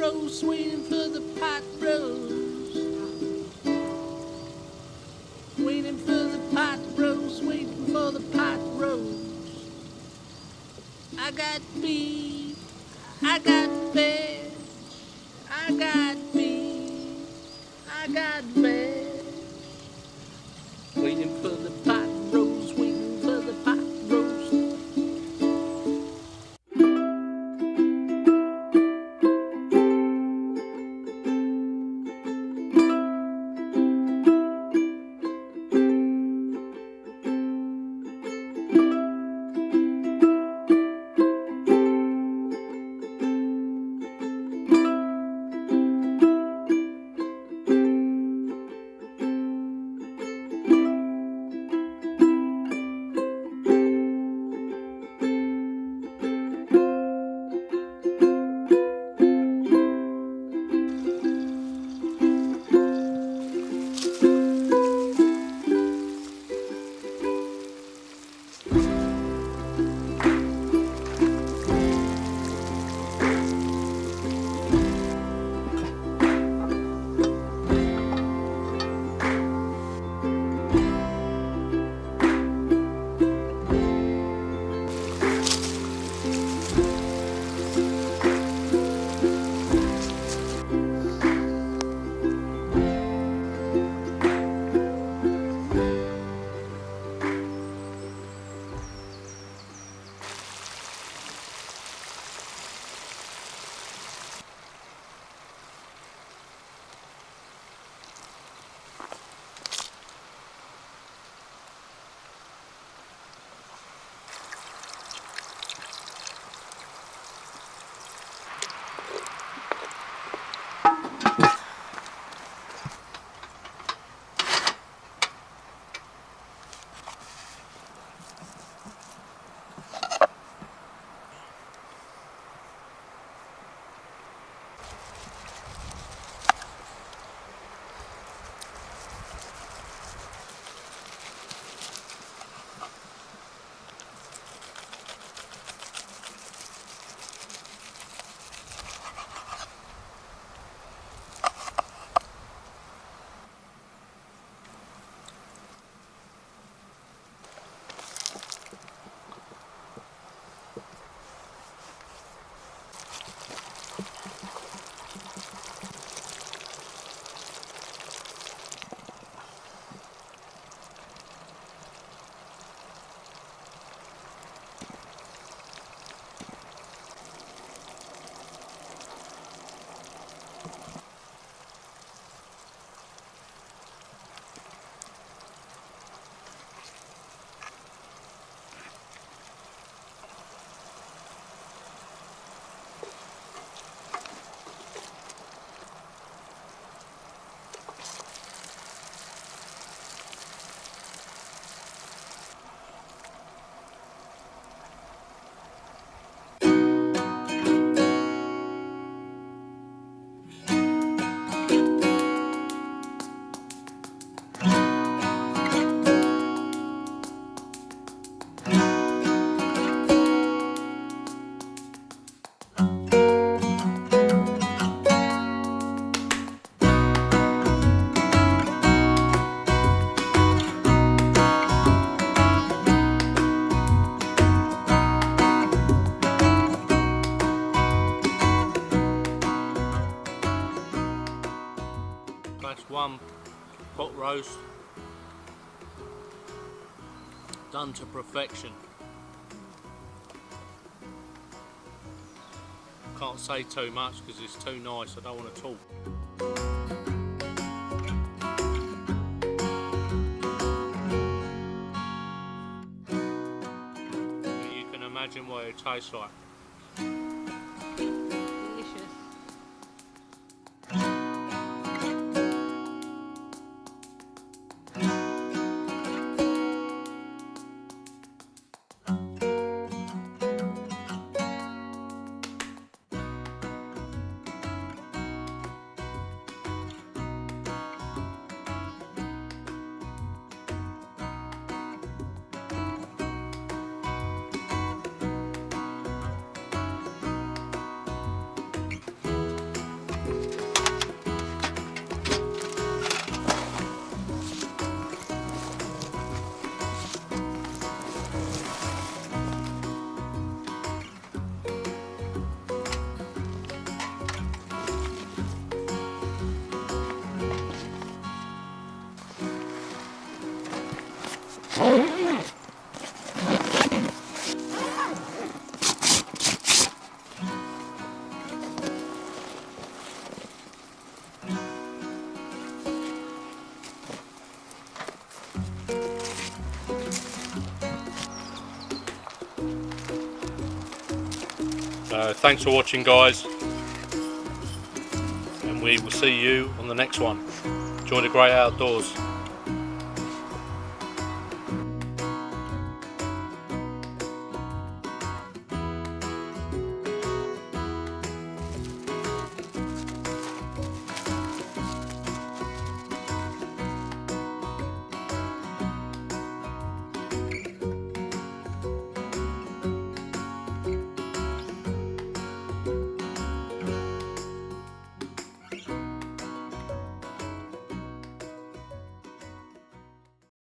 roast, waiting for the pot roast. Waiting for the pot roast, waiting for the pot roast. I got beef, I got veg, I got beef, I got veg. Waiting for the pot roast, waiting for the pot roast. That's one pot roast done to perfection. Can't say too much because it's too nice, I don't want to talk. But you can imagine what it tastes like. Delicious. Thanks for watching, guys, and we will see you on the next one. Enjoy the great outdoors.